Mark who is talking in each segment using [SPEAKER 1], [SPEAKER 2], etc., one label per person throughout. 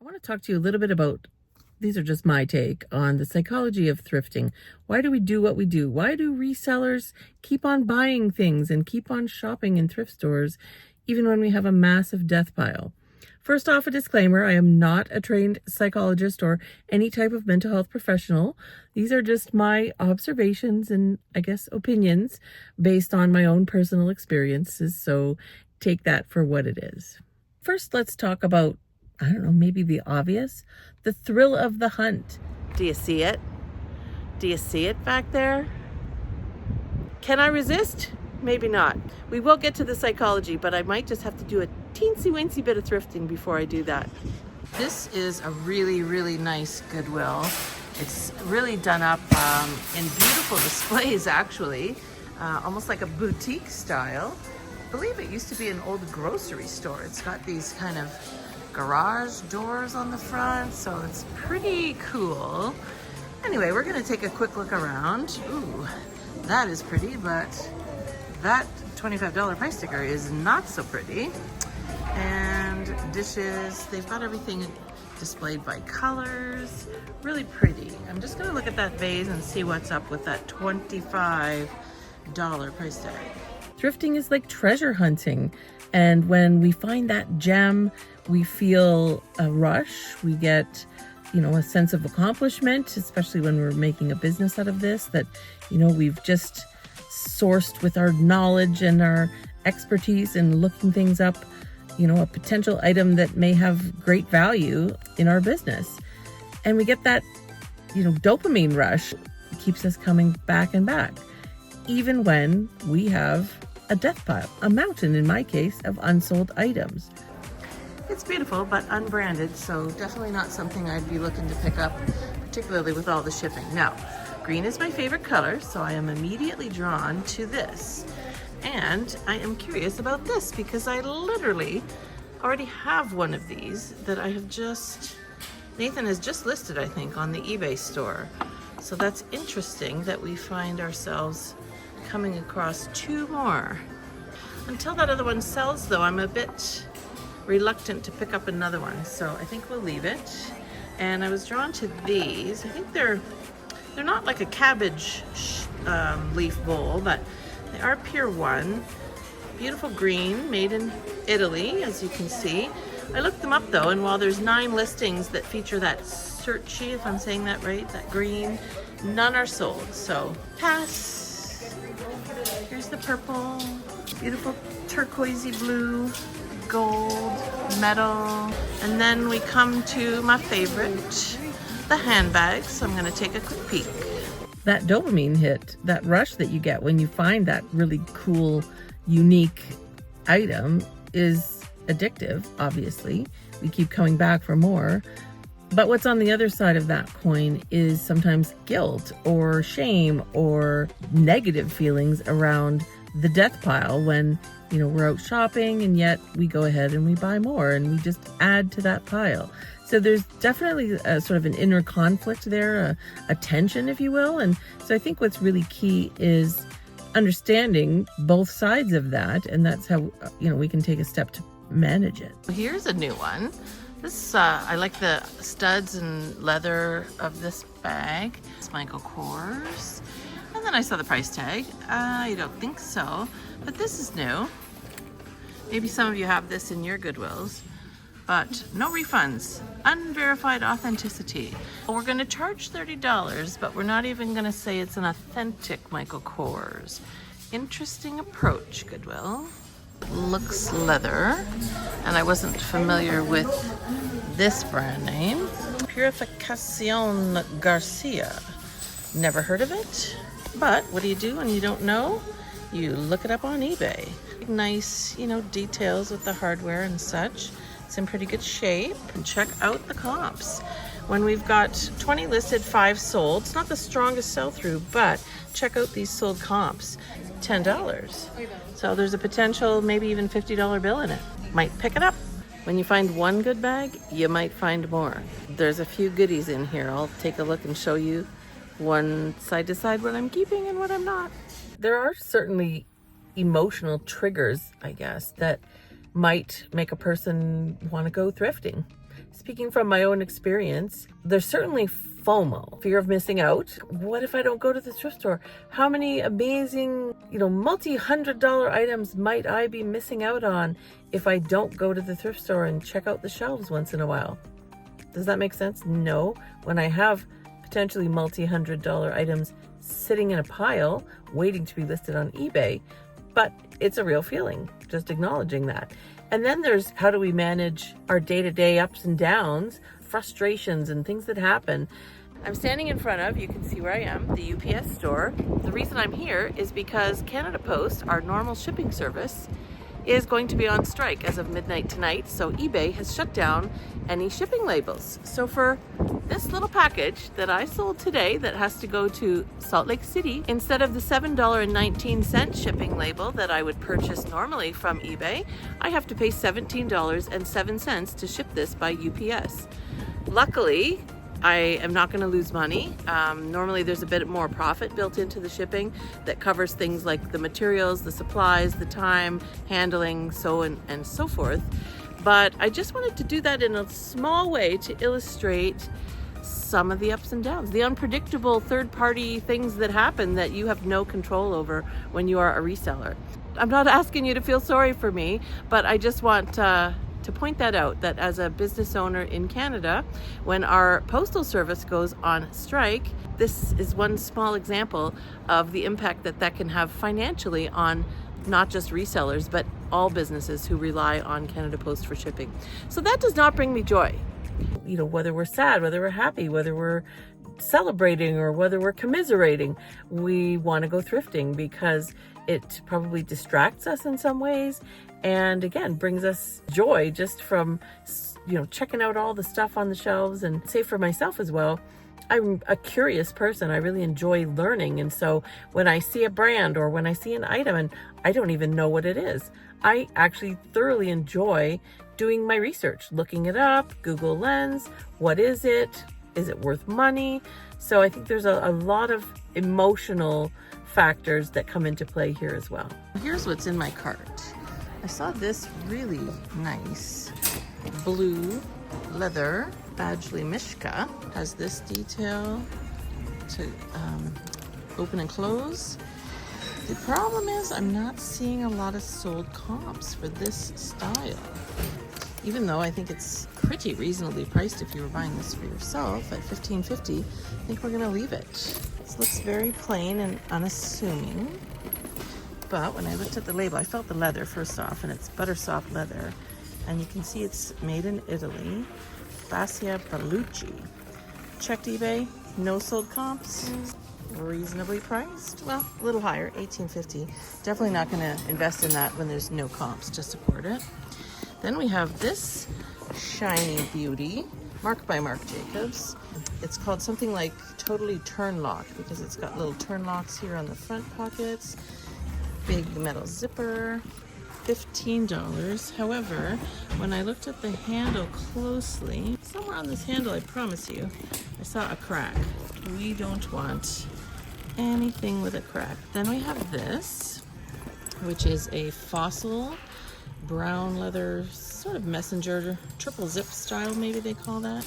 [SPEAKER 1] I want to talk to you a little bit about, these are just my take on the psychology of thrifting. Why do we do what we do? Why do resellers keep on buying things and keep on shopping in thrift stores even when we have a massive death pile? First off, a disclaimer, I am not a trained psychologist or any type of mental health professional. These are just my observations and, I guess, opinions based on my own personal experiences, so take that for what it is. First, let's talk about, I don't know, maybe the obvious, the thrill of the hunt. Do you see it? Do you see it back there? Can I resist? Maybe not. We will get to the psychology, but I might just have to do a teensy-weensy bit of thrifting before I do that. This is a really, really nice Goodwill. It's really done up in beautiful displays, actually, almost like a boutique style. I believe it used to be an old grocery store. It's got these kind of garage doors on the front, so it's pretty cool. Anyway, we're gonna take a quick look around. Ooh, that is pretty, but that $25 price sticker is not so pretty. And dishes, they've got everything displayed by colors, really pretty. I'm just gonna look at that vase and see what's up with that $25 price tag. Thrifting is like treasure hunting, and when we find that gem, we feel a rush. We get, a sense of accomplishment, especially when we're making a business out of this, that, we've just sourced with our knowledge and our expertise and looking things up, a potential item that may have great value in our business. And we get that, dopamine rush. It keeps us coming back and back, even when we have a death pile, a mountain in my case, of unsold items. It's beautiful, but unbranded, so definitely not something I'd be looking to pick up, particularly with all the shipping. Now, green is my favorite color, so I am immediately drawn to this. And I am curious about this because I literally already have one of these that I have Nathan has just listed, I think, on the eBay store. So that's interesting that we find ourselves coming across two more. Until that other one sells, though, I'm a bit reluctant to pick up another one, so I think we'll leave it. And I was drawn to these. I think they're not like a cabbage leaf bowl, but they are pure one. Beautiful green, made in Italy, as you can see. I looked them up though, and while there's 9 listings that feature that Cerci, if I'm saying that right, that green, none are sold, so pass. Here's the purple, beautiful turquoisey blue, gold, metal, and then we come to my favorite, the handbags. So I'm gonna take a quick peek. That dopamine hit, that rush that you get when you find that really cool, unique item is addictive, obviously. We keep coming back for more. But what's on the other side of that coin is sometimes guilt or shame or negative feelings around the death pile when, we're out shopping and yet we go ahead and we buy more and we just add to that pile. So there's definitely a sort of an inner conflict there, a tension, if you will. And so I think what's really key is understanding both sides of that. And that's how, we can take a step to manage it. Here's a new one. This, I like the studs and leather of this bag. It's Michael Kors. And then I saw the price tag. I don't think so, but this is new. Maybe some of you have this in your Goodwills, but no refunds, unverified authenticity. We're gonna charge $30, but we're not even gonna say it's an authentic Michael Kors. Interesting approach, Goodwill. Looks leather, and I wasn't familiar with this brand name. Purificación Garcia. Never heard of it, but what do you do when you don't know? You look it up on eBay. Nice, details with the hardware and such. It's in pretty good shape. And check out the comps. When we've got 20 listed, 5 sold, it's not the strongest sell-through, but check out these sold comps. $10. So there's a potential, maybe even $50 bill in it. Might pick it up. When you find one good bag, you might find more. There's a few goodies in here. I'll take a look and show you one side to side what I'm keeping and what I'm not. There are certainly emotional triggers, I guess, that might make a person want to go thrifting. Speaking from my own experience, there's certainly FOMO, fear of missing out. What if I don't go to the thrift store? How many amazing, multi-$100 items might I be missing out on if I don't go to the thrift store and check out the shelves once in a while? Does that make sense? No. When I have potentially multi-$100 items sitting in a pile waiting to be listed on eBay, but it's a real feeling, just acknowledging that. And then there's how do we manage our day-to-day ups and downs, frustrations and things that happen. I'm standing in front of, you can see where I am, the UPS store. The reason I'm here is because Canada Post, our normal shipping service, is going to be on strike as of midnight tonight. So eBay has shut down any shipping labels. So for this little package that I sold today that has to go to Salt Lake City, instead of the $7.19 shipping label that I would purchase normally from eBay, I have to pay $17.07 to ship this by UPS. Luckily, I am not going to lose money. Normally there's a bit more profit built into the shipping that covers things like the materials, the supplies, the time, handling, and so forth. But I just wanted to do that in a small way to illustrate some of the ups and downs, the unpredictable third-party things that happen that you have no control over when you are a reseller. I'm not asking you to feel sorry for me, but I just want to point that out, that as a business owner in Canada, when our postal service goes on strike, this is one small example of the impact that can have financially on not just resellers, but all businesses who rely on Canada Post for shipping. So that does not bring me joy. Whether we're sad, whether we're happy, whether we're celebrating, or whether we're commiserating, we want to go thrifting because it probably distracts us in some ways, and again brings us joy just from checking out all the stuff on the shelves. And say for myself as well, I'm a curious person. I really enjoy learning, and so when I see a brand or when I see an item and I don't even know what it is, I actually thoroughly enjoy doing my research, looking it up, Google Lens, what is it? Is it worth money? So I think there's a lot of emotional factors that come into play here as well. Here's what's in my cart. I saw this really nice blue leather Badgley Mishka. Has this detail to open and close. The problem is I'm not seeing a lot of sold comps for this style. Even though I think it's pretty reasonably priced if you were buying this for yourself at $15.50, I think we're gonna leave it. This looks very plain and unassuming. But when I looked at the label, I felt the leather first off, and it's butter soft leather. And you can see it's made in Italy. Fascia Bellucci. Checked eBay, no sold comps. Reasonably priced. Well, a little higher, $18.50. Definitely not gonna invest in that when there's no comps to support it. Then we have this shiny beauty, Mark by Marc Jacobs. It's called something like Totally Turn Lock because it's got little turn locks here on the front pockets. Big metal zipper, $15. However, when I looked at the handle closely, somewhere on this handle, I promise you, I saw a crack. We don't want anything with a crack. Then we have this, which is a fossil brown leather, sort of messenger, triple zip style, maybe they call that.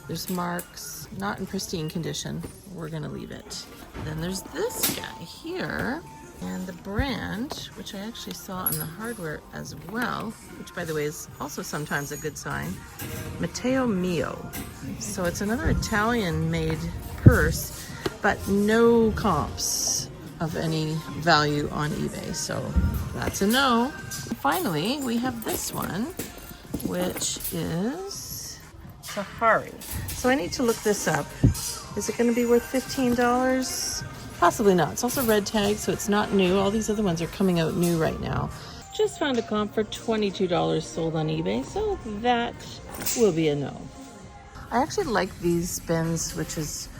[SPEAKER 1] There's marks, not in pristine condition. We're gonna leave it. Then there's this guy here, and the brand, which I actually saw on the hardware as well, which by the way is also sometimes a good sign, Matteo Mio. So it's another Italian-made purse, but no comps of any value on eBay, so that's a no. Finally, we have this one, which is Safari. So I need to look this up. Is it going to be worth $15? Possibly not. It's also red tag, so it's not new. All these other ones are coming out new right now. Just found a comp for $22 sold on eBay, so that will be a no. I actually like these bins, which is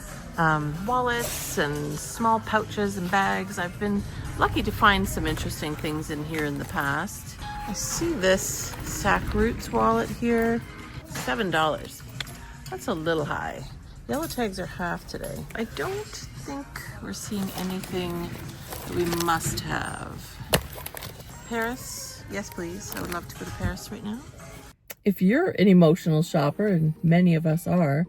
[SPEAKER 1] wallets and small pouches and bags. I've been lucky to find some interesting things in here in the past. I see this Sack Roots wallet here, $7. That's a little high. Yellow tags are half today. I don't think we're seeing anything that we must have. Paris, yes please. I would love to go to Paris right now. If you're an emotional shopper, and many of us are,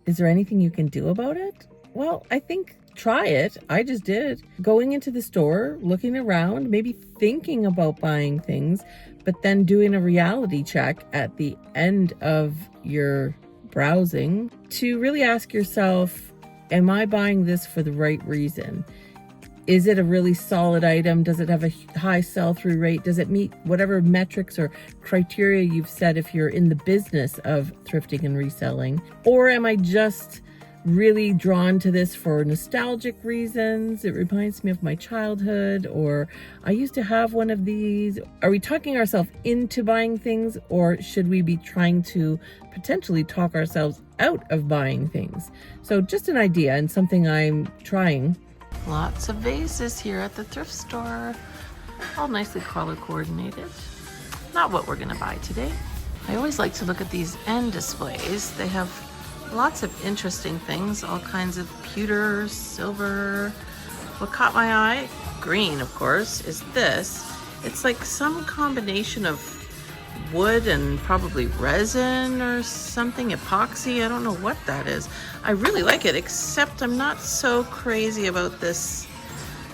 [SPEAKER 1] is there anything you can do about it? Well, I think try it. I just did. Going into the store, looking around, maybe thinking about buying things, but then doing a reality check at the end of your browsing to really ask yourself, am I buying this for the right reason? Is it a really solid item? Does it have a high sell-through rate? Does it meet whatever metrics or criteria you've set if you're in the business of thrifting and reselling? Or am I just really drawn to this for nostalgic reasons? It reminds me of my childhood, or I used to have one of these. Are we talking ourselves into buying things, or should we be trying to potentially talk ourselves out of buying things? So just an idea and something I'm trying. Lots of vases here at the thrift store, all nicely color coordinated. Not what we're gonna buy today. I always like to look at these end displays. They have lots of interesting things, all kinds of pewter, silver. What caught my eye, green of course, is this. It's like some combination of wood and probably resin or something, epoxy. I don't know what that is. I really like it, except I'm not so crazy about this,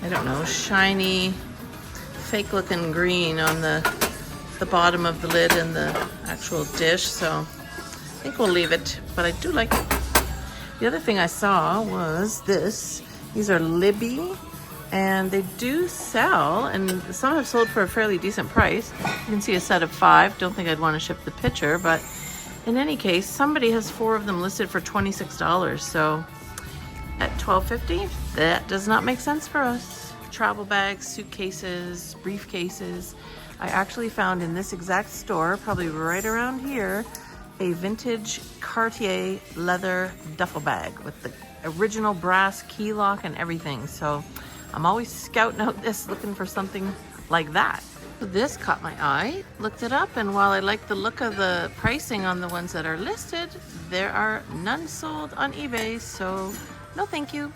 [SPEAKER 1] I don't know, shiny, fake looking green on the bottom of the lid and the actual dish. So I think we'll leave it, but I do like it. The other thing I saw was this. These are Libby, and they do sell, and some have sold for a fairly decent price. You can see a set of 5. Don't think I'd want to ship the picture, but in any case, somebody has 4 of them listed for $26. So at $12.50, that does not make sense for us. Travel bags, suitcases, briefcases. I actually found in this exact store, probably right around here, a vintage Cartier leather duffel bag with the original brass key lock and everything. So I'm always scouting out this, looking for something like that. This caught my eye, looked it up, and while I like the look of the pricing on the ones that are listed, there are none sold on eBay, so no thank you.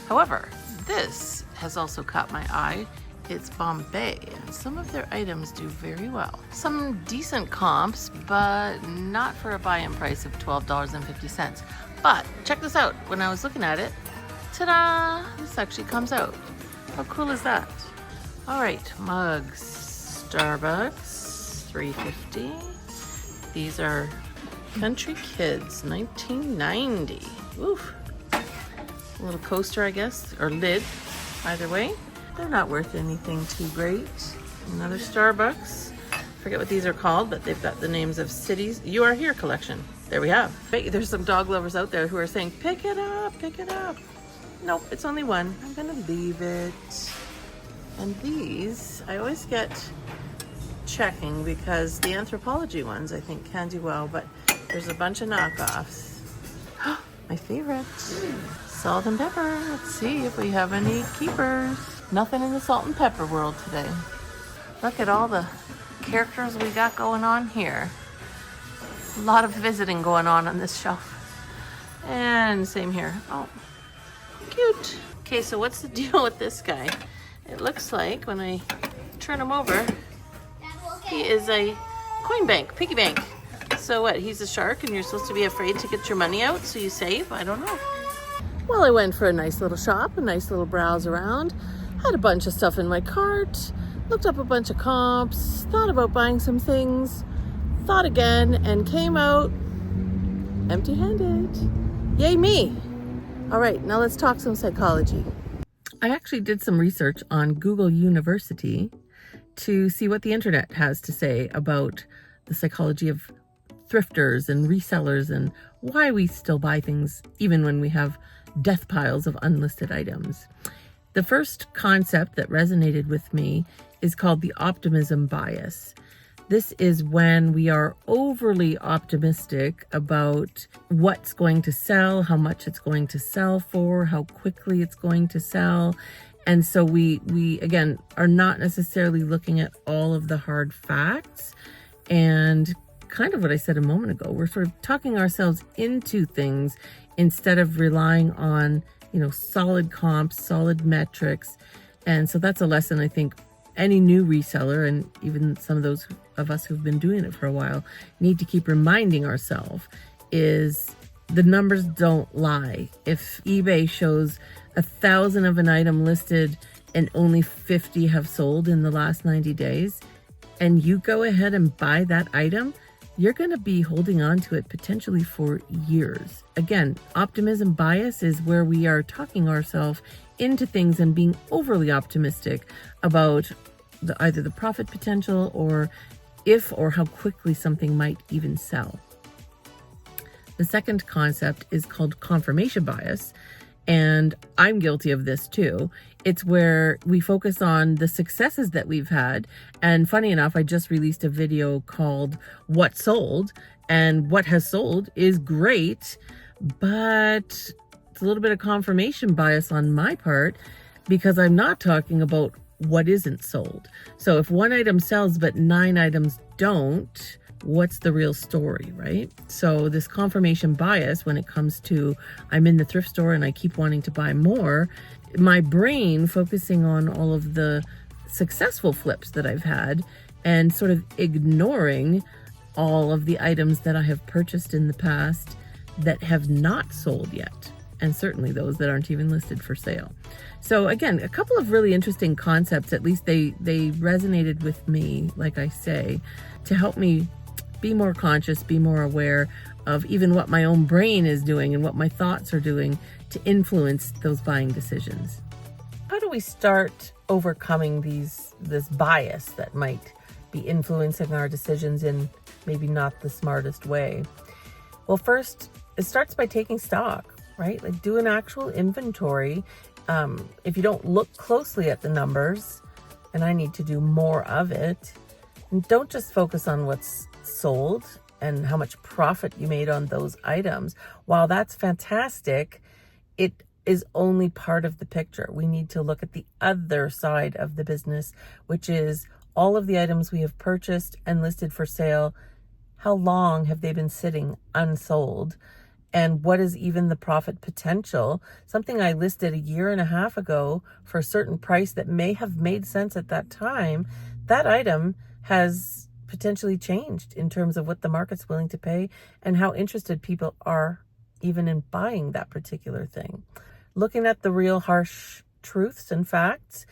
[SPEAKER 1] However, this has also caught my eye. It's Bombay, and some of their items do very well. Some decent comps, but not for a buy-in price of $12.50. But check this out, when I was looking at it, ta-da! This actually comes out. How cool is that? All right, mugs. Starbucks, $3.50. These are Country Kids, $19.90. Oof. A little coaster, I guess, or lid. Either way, they're not worth anything too great. Another Starbucks. Forget what these are called, but they've got the names of cities. You Are Here collection. There we have. There's some dog lovers out there who are saying, pick it up, pick it up. Nope, it's only one. I'm gonna leave it. And these, I always get checking because the Anthropology ones I think can do well, but there's a bunch of knockoffs. My favorite, salt and pepper. Let's see if we have any keepers. Nothing in the salt and pepper world today. Look at all the characters we got going on here. A lot of visiting going on this shelf. And same here. Oh, cute. Okay, so what's the deal with this guy? It looks like when I turn him over, he is a coin bank, piggy bank. So what, he's a shark and you're supposed to be afraid to get your money out so you save? I don't know. Well, I went for a nice little shop, a nice little browse around, had a bunch of stuff in my cart, looked up a bunch of comps, thought about buying some things, thought again, and came out empty-handed. Yay me! All right, now let's talk some psychology. I actually did some research on Google University to see what the internet has to say about the psychology of thrifters and resellers and why we still buy things even when we have death piles of unlisted items. The first concept that resonated with me is called the optimism bias. This is when we are overly optimistic about what's going to sell, how much it's going to sell for, how quickly it's going to sell. And so we again, are not necessarily looking at all of the hard facts. And kind of what I said a moment ago, we're sort of talking ourselves into things instead of relying on, solid comps, solid metrics. And so that's a lesson I think any new reseller, and even some of those of us who've been doing it for a while need to keep reminding ourselves is the numbers don't lie. If eBay shows 1,000 of an item listed and only 50 have sold in the last 90 days, and you go ahead and buy that item, you're going to be holding on to it potentially for years. Again, optimism bias is where we are talking ourselves into things and being overly optimistic about either the profit potential or if or how quickly something might even sell. The second concept is called confirmation bias, and I'm guilty of this too. It's where we focus on the successes that we've had. And funny enough, I just released a video called What Sold, and what has sold is great, but it's a little bit of confirmation bias on my part because I'm not talking about what isn't sold. So if one item sells but 9 items don't, what's the real story, right? So this confirmation bias, when it comes to I'm in the thrift store and I keep wanting to buy more, my brain focusing on all of the successful flips that I've had and sort of ignoring all of the items that I have purchased in the past that have not sold yet, and certainly those that aren't even listed for sale. So again, a couple of really interesting concepts, at least they resonated with me, like I say, to help me be more conscious, be more aware of even what my own brain is doing and what my thoughts are doing to influence those buying decisions. How do we start overcoming this bias that might be influencing our decisions in maybe not the smartest way? Well, first, it starts by taking stock, right? Like do an actual inventory. If you don't look closely at the numbers, and I need to do more of it, and don't just focus on what's sold and how much profit you made on those items. While that's fantastic, it is only part of the picture. We need to look at the other side of the business, which is all of the items we have purchased and listed for sale. How long have they been sitting unsold? And what is even the profit potential? Something I listed a year and a half ago for a certain price that may have made sense at that time, that item has potentially changed in terms of what the market's willing to pay and how interested people are even in buying that particular thing. Looking at the real harsh truths and facts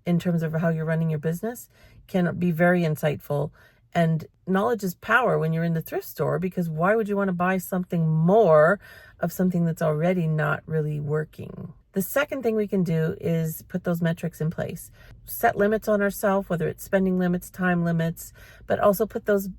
[SPEAKER 1] in terms of how you're running your business can be very insightful. And knowledge is power when you're in the thrift store, because why would you want to buy something more of something that's already not really working? The second thing we can do is put those metrics in place. Set limits on ourselves, whether it's spending limits, time limits, but also put those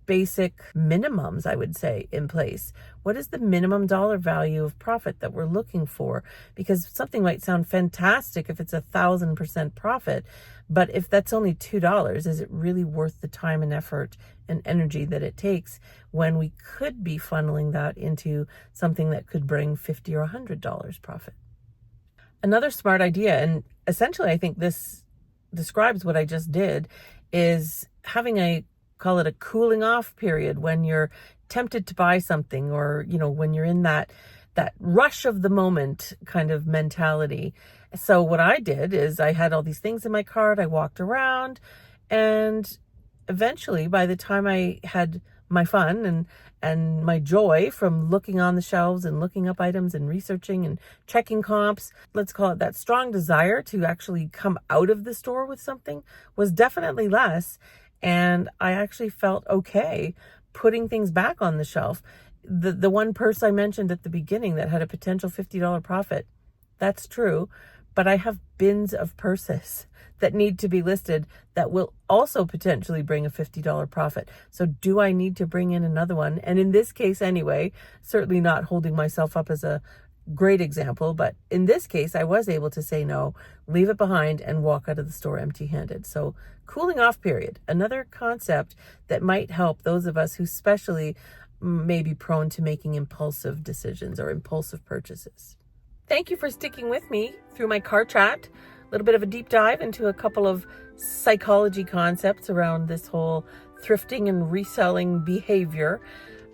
[SPEAKER 1] basic minimums, I would say, in place. What is the minimum dollar value of profit that we're looking for? Because something might sound fantastic if it's 1,000% profit, but if that's only $2, is it really worth the time and effort and energy that it takes when we could be funneling that into something that could bring $50 or $100 profit? Another smart idea, and essentially I think this describes what I just did, is having call it a cooling off period when you're tempted to buy something, or, when you're in that rush of the moment kind of mentality. So what I did is I had all these things in my cart. I walked around, and eventually by the time I had my fun and my joy from looking on the shelves and looking up items and researching and checking comps, let's call it that strong desire to actually come out of the store with something was definitely less. And I actually felt okay putting things back on the shelf. The one purse I mentioned at the beginning that had a potential $50 profit, that's true. But I have bins of purses that need to be listed that will also potentially bring a $50 profit. So do I need to bring in another one? And in this case anyway, certainly not holding myself up as a great example, but in this case, I was able to say no, leave it behind, and walk out of the store empty-handed. So cooling off period, another concept that might help those of us who especially may be prone to making impulsive decisions or impulsive purchases. Thank you for sticking with me through my car chat. A little bit of a deep dive into a couple of psychology concepts around this whole thrifting and reselling behavior.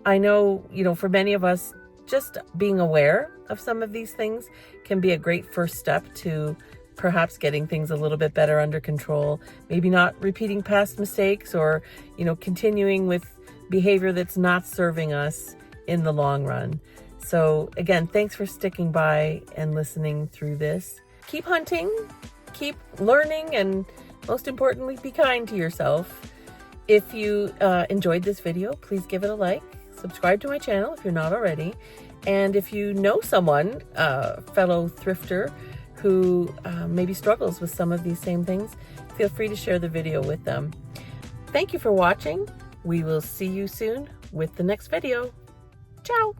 [SPEAKER 1] I know, for many of us, just being aware of some of these things can be a great first step to perhaps getting things a little bit better under control, maybe not repeating past mistakes, or, continuing with behavior that's not serving us in the long run. So again, thanks for sticking by and listening through this. Keep hunting, keep learning, and most importantly, be kind to yourself. If you enjoyed this video, please give it a like, subscribe to my channel if you're not already. And if you know someone, fellow thrifter, who maybe struggles with some of these same things, feel free to share the video with them. Thank you for watching. We will see you soon with the next video. Ciao.